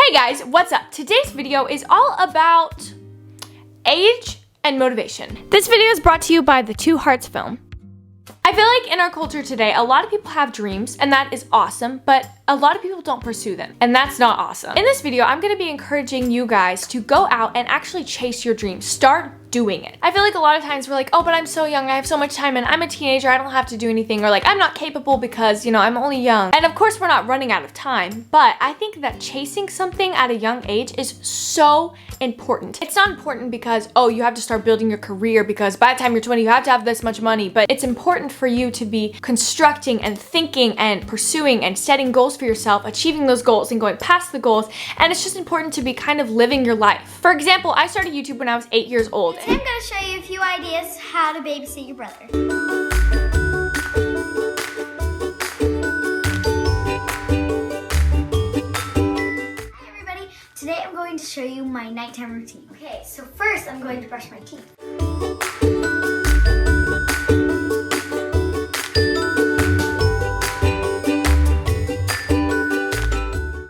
Hey guys, what's up? Today's video is all about age and motivation. This video is brought to you by the Two Hearts film. I feel like in our culture today, a lot of people have dreams, and that is awesome, but a lot of people don't pursue them, and that's not awesome. In this video, I'm gonna be encouraging you guys to go out and actually chase your dreams. Start doing it. I feel like a lot of times we're like, oh, but I'm so young, I have so much time, and I'm a teenager, I don't have to do anything, or like, I'm not capable because, you know, I'm only young. And of course, we're not running out of time, but I think that chasing something at a young age is so important. It's not important because, oh, you have to start building your career because by the time you're 20, you have to have this much money, but it's important for you to be constructing and thinking and pursuing and setting goals for yourself, achieving those goals and going past the goals, and it's just important to be kind of living your life. For example, I started YouTube when I was 8 years old. Today I'm going to show you a few ideas how to babysit your brother. Hi everybody, today I'm going to show you my nighttime routine. Okay, so first I'm going to brush my teeth.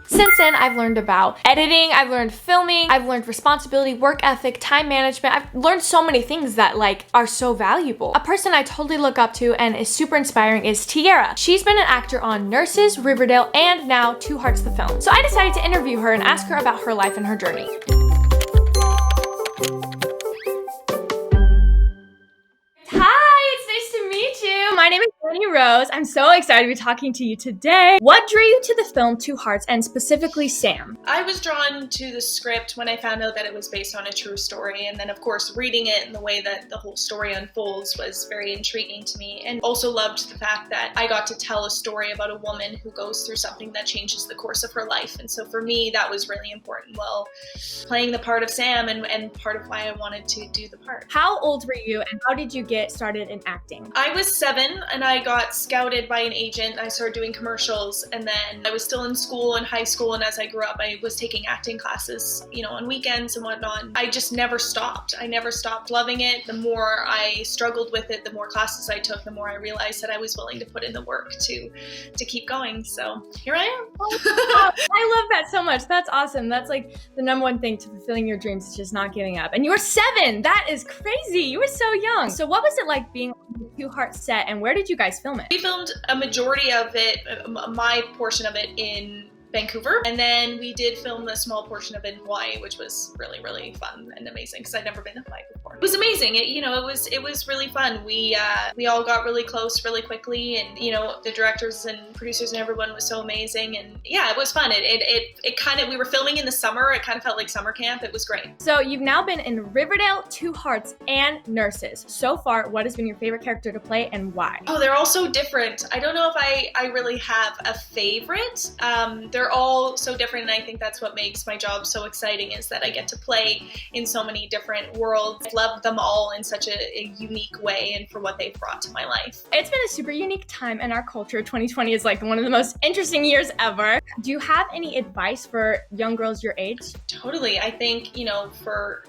Since then, I've learned about editing, I've learned filming, I've learned responsibility, work ethic, time management. I've learned so many things that like are so valuable. A person I totally look up to and is super inspiring is Tiera. She's been an actor on Nurses, Riverdale, and now Two Hearts the film. So I decided to interview her and ask her about her life and her journey. My name is Jenny Rose. I'm so excited to be talking to you today. What drew you to the film Two Hearts and specifically Sam? I was drawn to the script when I found out that it was based on a true story, and then of course reading it and the way that the whole story unfolds was very intriguing to me, and also loved the fact that I got to tell a story about a woman who goes through something that changes the course of her life. And so for me that was really important while playing the part of Sam, and part of why I wanted to do the part. How old were you and how did you get started in acting? I was 7 and I got scouted by an agent. I started doing commercials, and then I was still in school, in high school, and as I grew up I was taking acting classes, you know, on weekends and whatnot. I just never stopped. I never stopped loving it. The more I struggled with it, the more classes I took, the more I realized that I was willing to put in the work to keep going. So here I am. I love that so much. That's awesome. That's like the number one thing to fulfilling your dreams is just not giving up. And you were 7. That is crazy. You were so young. So what was it like being on the Two Hearts set, and where did you guys film it? We filmed a majority of it, my portion of it, in Vancouver, and then we did film a small portion of it in Hawaii, which was really, really fun and amazing because I'd never been to Hawaii before. It was amazing. It was really fun. We all got really close really quickly, and you know, the directors and producers and everyone was so amazing, and yeah, it was fun. It kind of, we were filming in the summer. It kind of felt like summer camp. It was great. So you've now been in Riverdale, Two Hearts, and Nurses. So far, what has been your favorite character to play and why? Oh, they're all so different. I don't know if I really have a favorite. They're all so different, and I think that's what makes my job so exciting, is that I get to play in so many different worlds. I love them all in such a unique way and for what they've brought to my life. It's been a super unique time in our culture. 2020 is like one of the most interesting years ever. Do you have any advice for young girls your age? Totally. I think, you know, for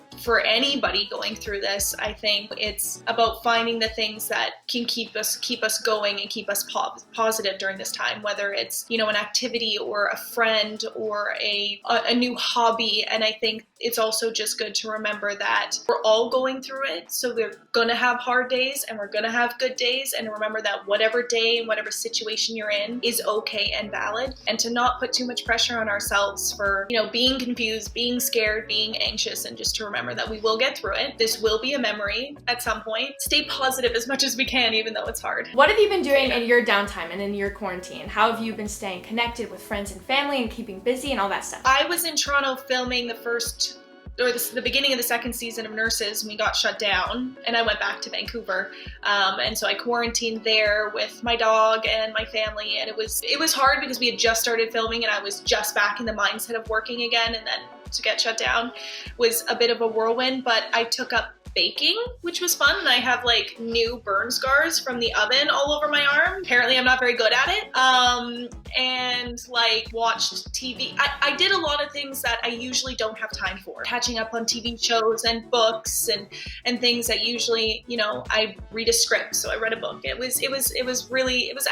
anybody going through this, I think it's about finding the things that can keep us going and keep us positive during this time, whether it's, you know, an activity or a friend or a new hobby. And I think it's also just good to remember that we're all going through it. So we're gonna have hard days and we're gonna have good days, and remember that whatever day and whatever situation you're in is okay and valid, and to not put too much pressure on ourselves for, you know, being confused, being scared, being anxious, and just to remember that we will get through it. This will be a memory at some point. Stay positive as much as we can, even though it's hard. What have you been doing in your downtime and in your quarantine? How have you been staying connected with friends and family and keeping busy and all that stuff? I was in Toronto filming the beginning of the second season of Nurses, and we got shut down, and I went back to Vancouver, and so I quarantined there with my dog and my family, and it was hard because we had just started filming and I was just back in the mindset of working again, and then to get shut down was a bit of a whirlwind, but I took up baking, which was fun. And I have like new burn scars from the oven all over my arm. Apparently I'm not very good at it. And like watched TV. I did a lot of things that I usually don't have time for. Catching up on TV shows and books and things that usually, you know, I read a script. So I read a book. It was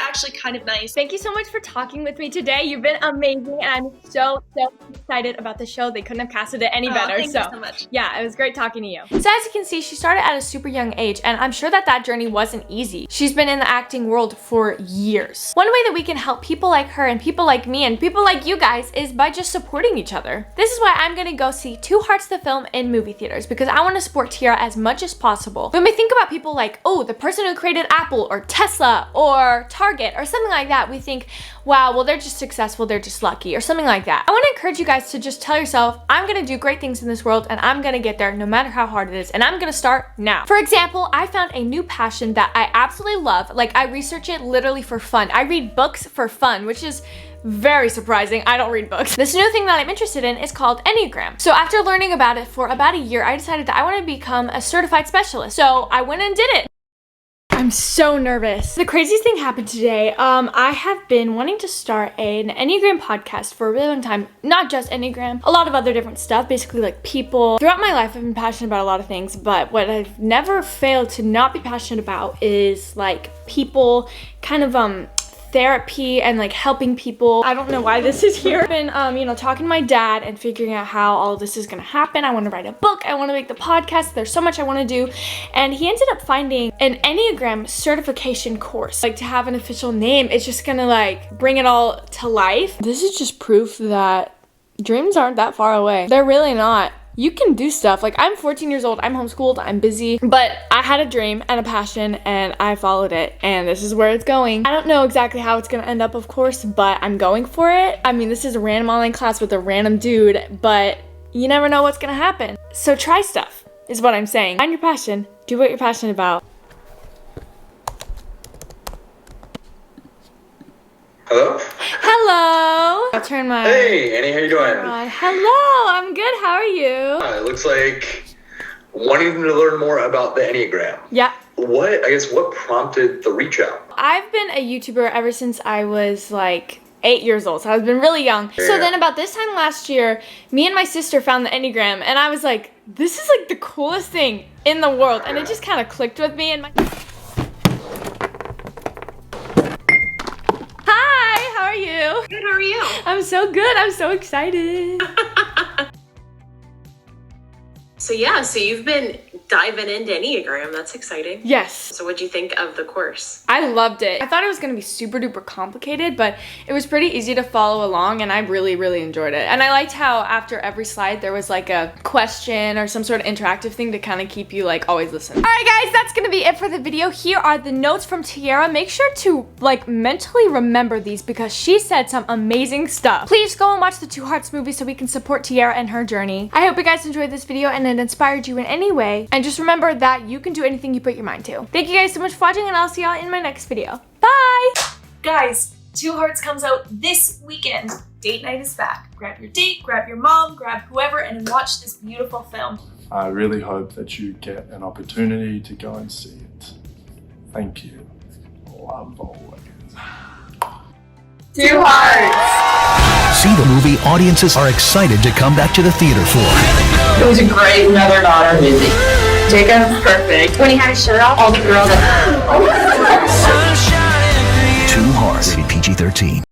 actually kind of nice. Thank you so much for talking with me today. You've been amazing, and I'm so excited about the show. They couldn't have casted it any better. Thank you so much. Yeah, it was great talking to you. So as you can see, she started at a super young age, and I'm sure that journey wasn't easy. She's been in the acting world for years. One way that we can help people like her and people like me and people like you guys is by just supporting each other. This is why I'm gonna go see Two Hearts the film in movie theaters, because I want to support Tiera as much as possible. When we think about people like, oh, the person who created Apple or Tesla or Target or something like that, we think, wow, well, they're just successful, they're just lucky, or something like that. I want to encourage you guys to just tell yourself, I'm gonna do great things in this world and I'm gonna get there no matter how hard it is, and I'm gonna start now. For example, I found a new passion that I absolutely love. Like, I research it literally for fun. I read books for fun, which is very surprising. I don't read books. This new thing that I'm interested in is called Enneagram. So after learning about it for about a year, I decided that I want to become a certified specialist. So I went and did it. I'm so nervous. The craziest thing happened today. I have been wanting to start an Enneagram podcast for a really long time. Not just Enneagram, a lot of other different stuff, basically like people. Throughout my life, I've been passionate about a lot of things, but what I've never failed to not be passionate about is like people, kind of therapy and like helping people. I don't know why this is here. I've been, talking to my dad and figuring out how all of this is gonna happen. I want to write a book. I want to make the podcast. There's so much I want to do. And he ended up finding an Enneagram certification course. Like, to have an official name, it's just gonna like bring it all to life. This is just proof that dreams aren't that far away. They're really not. You can do stuff. Like, I'm 14 years old, I'm homeschooled, I'm busy, but I had a dream and a passion and I followed it, and this is where it's going. I don't know exactly how it's gonna end up, of course, but I'm going for it. I mean, this is a random online class with a random dude, but you never know what's gonna happen. So try stuff, is what I'm saying. Find your passion, do what you're passionate about. Hello? Hello! I'll turn my Hey, Annie, how you doing? on. Hello, I'm good, how are you? It looks like wanting to learn more about the Enneagram. Yeah. What prompted the reach out? I've been a YouTuber ever since I was like 8 years old, so I've been really young. Yeah. So then about this time last year, me and my sister found the Enneagram, and I was like, this is like the coolest thing in the world, and it just kind of clicked with me. And Hi, how are you? Good, how are you? I'm so good, I'm so excited. So you've been diving into Enneagram. That's exciting. Yes. So what'd you think of the course? I loved it. I thought it was gonna be super duper complicated, but it was pretty easy to follow along, and I really, really enjoyed it. And I liked how after every slide there was like a question or some sort of interactive thing to kind of keep you like always listen. All right guys, that's gonna be it for the video. Here are the notes from Tiera. Make sure to like mentally remember these because she said some amazing stuff. Please go and watch the Two Hearts movie so we can support Tiera and her journey. I hope you guys enjoyed this video and it inspired you in any way. And just remember that you can do anything you put your mind to. Thank you guys so much for watching, and I'll see y'all in my next video. Bye! Guys, Two Hearts comes out this weekend. Date night is back. Grab your date, grab your mom, grab whoever, and watch this beautiful film. I really hope that you get an opportunity to go and see it. Thank you. Love always. Two Hearts! See the movie audiences are excited to come back to the theater for. It was a great mother-daughter movie. Jacob's perfect. When he had his shirt off, all the girls Two Hearts, rated PG-13.